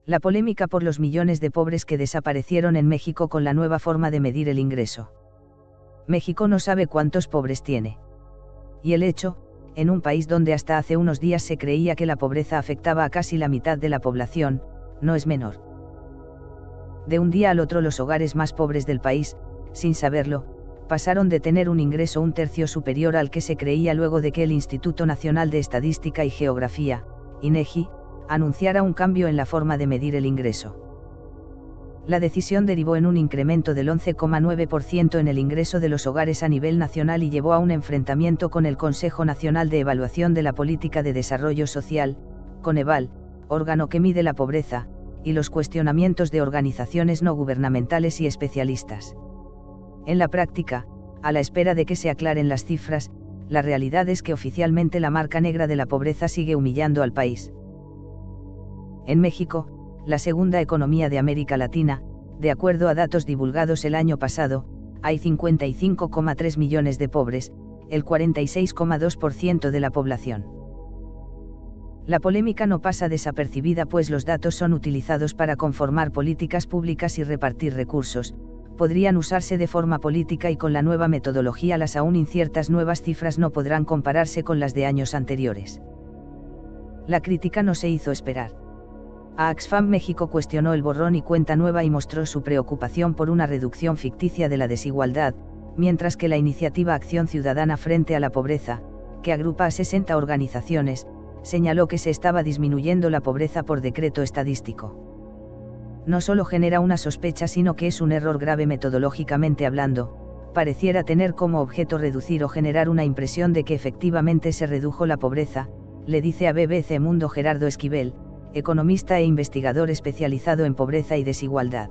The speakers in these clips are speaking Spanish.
La polémica por los millones de pobres que desaparecieron en México con la nueva forma de medir el ingreso. México no sabe cuántos pobres tiene. Y el hecho, en un país donde hasta hace unos días se creía que la pobreza afectaba a casi la mitad de la población, no es menor. De un día al otro los hogares más pobres del país, sin saberlo, pasaron de tener un ingreso un tercio superior al que se creía luego de que el Instituto Nacional de Estadística y Geografía, INEGI, anunciara un cambio en la forma de medir el ingreso. La decisión derivó en un incremento del 11,9% en el ingreso de los hogares a nivel nacional y llevó a un enfrentamiento con el Consejo Nacional de Evaluación de la Política de Desarrollo Social, Coneval, órgano que mide la pobreza, y los cuestionamientos de organizaciones no gubernamentales y especialistas. En la práctica, a la espera de que se aclaren las cifras, la realidad es que oficialmente la marca negra de la pobreza sigue humillando al país. En México, la segunda economía de América Latina, de acuerdo a datos divulgados el año pasado, hay 55,3 millones de pobres, el 46,2% de la población. La polémica no pasa desapercibida pues los datos son utilizados para conformar políticas públicas y repartir recursos, podrían usarse de forma política y con la nueva metodología las aún inciertas nuevas cifras no podrán compararse con las de años anteriores. La crítica no se hizo esperar. Oxfam México cuestionó el borrón y cuenta nueva y mostró su preocupación por una reducción ficticia de la desigualdad, mientras que la iniciativa Acción Ciudadana frente a la pobreza, que agrupa a 60 organizaciones, señaló que se estaba disminuyendo la pobreza por decreto estadístico. No solo genera una sospecha sino que es un error grave metodológicamente hablando, pareciera tener como objeto reducir o generar una impresión de que efectivamente se redujo la pobreza, le dice a BBC Mundo Gerardo Esquivel, economista e investigador especializado en pobreza y desigualdad.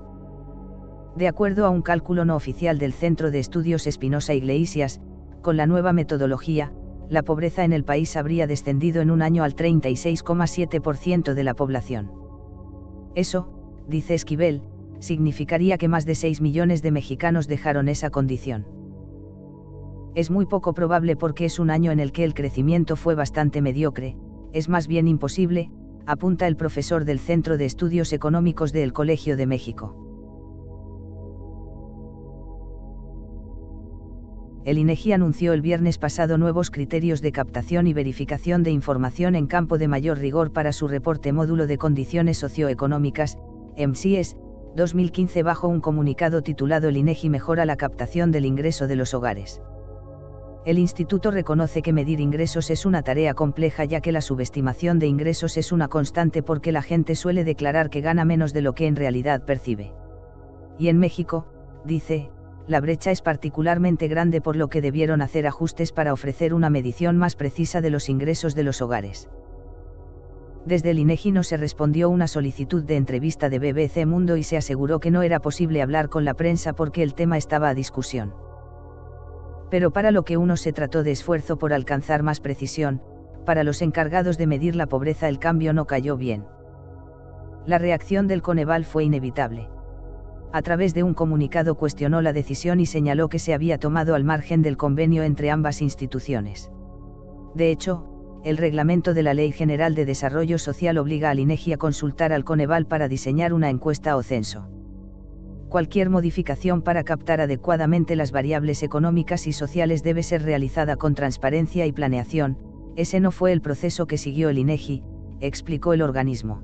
De acuerdo a un cálculo no oficial del Centro de Estudios Espinosa Iglesias, con la nueva metodología, la pobreza en el país habría descendido en un año al 36,7% de la población. Eso, dice Esquivel, significaría que más de 6 millones de mexicanos dejaron esa condición. Es muy poco probable porque es un año en el que el crecimiento fue bastante mediocre, es más bien imposible, apunta el profesor del Centro de Estudios Económicos del Colegio de México. El INEGI anunció el viernes pasado nuevos criterios de captación y verificación de información en campo de mayor rigor para su reporte módulo de condiciones socioeconómicas, MCES, 2015 bajo un comunicado titulado El INEGI mejora la captación del ingreso de los hogares. El instituto reconoce que medir ingresos es una tarea compleja ya que la subestimación de ingresos es una constante porque la gente suele declarar que gana menos de lo que en realidad percibe. Y en México, dice, la brecha es particularmente grande por lo que debieron hacer ajustes para ofrecer una medición más precisa de los ingresos de los hogares. Desde el INEGI no se respondió una solicitud de entrevista de BBC Mundo y se aseguró que no era posible hablar con la prensa porque el tema estaba a discusión. Pero para lo que uno se trató de esfuerzo por alcanzar más precisión, para los encargados de medir la pobreza el cambio no cayó bien. La reacción del Coneval fue inevitable. A través de un comunicado cuestionó la decisión y señaló que se había tomado al margen del convenio entre ambas instituciones. De hecho, el reglamento de la Ley General de Desarrollo Social obliga al INEGI a consultar al Coneval para diseñar una encuesta o censo. Cualquier modificación para captar adecuadamente las variables económicas y sociales debe ser realizada con transparencia y planeación. Ese no fue el proceso que siguió el INEGI, explicó el organismo.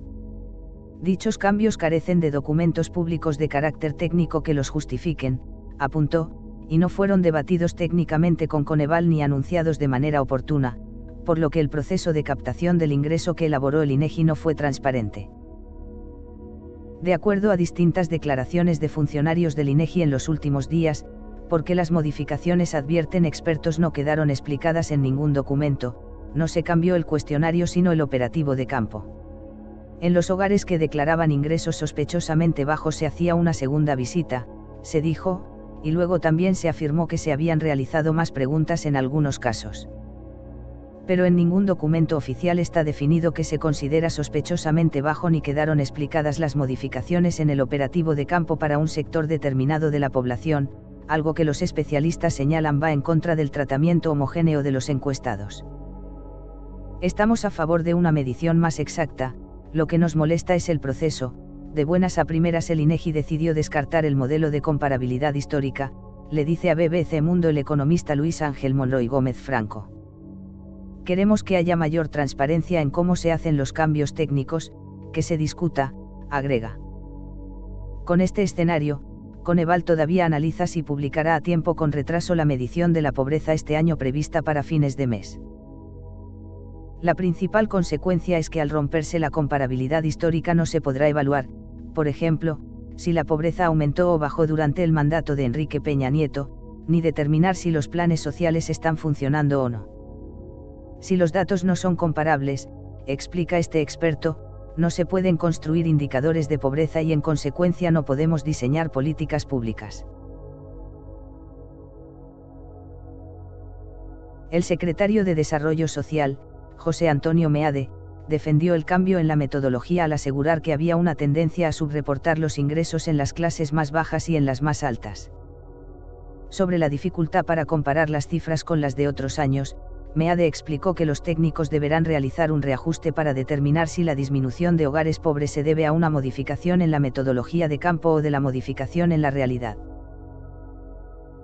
Dichos cambios carecen de documentos públicos de carácter técnico que los justifiquen, apuntó, y no fueron debatidos técnicamente con Coneval ni anunciados de manera oportuna, por lo que el proceso de captación del ingreso que elaboró el INEGI no fue transparente. De acuerdo a distintas declaraciones de funcionarios del INEGI en los últimos días, porque las modificaciones advierten expertos no quedaron explicadas en ningún documento, no se cambió el cuestionario sino el operativo de campo. En los hogares que declaraban ingresos sospechosamente bajos se hacía una segunda visita, se dijo, y luego también se afirmó que se habían realizado más preguntas en algunos casos. Pero en ningún documento oficial está definido que se considera sospechosamente bajo ni quedaron explicadas las modificaciones en el operativo de campo para un sector determinado de la población, algo que los especialistas señalan va en contra del tratamiento homogéneo de los encuestados. Estamos a favor de una medición más exacta, Lo que nos molesta es el proceso. De buenas a primeras el INEGI decidió descartar el modelo de comparabilidad histórica, le dice a BBC Mundo el economista Luis Ángel Monroy Gómez Franco. Queremos que haya mayor transparencia en cómo se hacen los cambios técnicos, que se discuta, agrega. Con este escenario, Coneval todavía analiza si publicará a tiempo con retraso la medición de la pobreza este año prevista para fines de mes. La principal consecuencia es que al romperse la comparabilidad histórica no se podrá evaluar, por ejemplo, si la pobreza aumentó o bajó durante el mandato de Enrique Peña Nieto, ni determinar si los planes sociales están funcionando o no. Si los datos no son comparables, explica este experto, no se pueden construir indicadores de pobreza y en consecuencia no podemos diseñar políticas públicas. El secretario de Desarrollo Social, José Antonio Meade, defendió el cambio en la metodología al asegurar que había una tendencia a subreportar los ingresos en las clases más bajas y en las más altas. Sobre la dificultad para comparar las cifras con las de otros años, Meade explicó que los técnicos deberán realizar un reajuste para determinar si la disminución de hogares pobres se debe a una modificación en la metodología de campo o de la modificación en la realidad.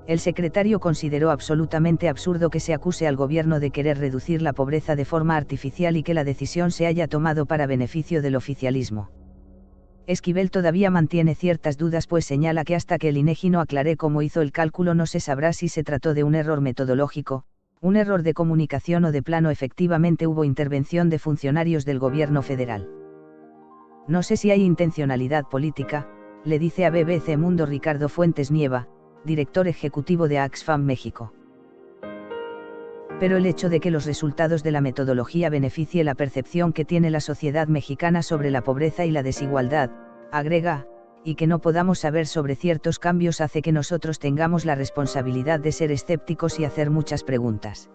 El secretario consideró absolutamente absurdo que se acuse al gobierno de querer reducir la pobreza de forma artificial y que la decisión se haya tomado para beneficio del oficialismo. Esquivel todavía mantiene ciertas dudas pues señala que hasta que el INEGI no aclare cómo hizo el cálculo no se sabrá si se trató de un error metodológico, un error de comunicación o de plano efectivamente hubo intervención de funcionarios del gobierno federal. No sé si hay intencionalidad política, le dice a BBC Mundo Ricardo Fuentes Nieva, director ejecutivo de Oxfam México. Pero el hecho de que los resultados de la metodología beneficie la percepción que tiene la sociedad mexicana sobre la pobreza y la desigualdad, agrega, y que no podamos saber sobre ciertos cambios hace que nosotros tengamos la responsabilidad de ser escépticos y hacer muchas preguntas.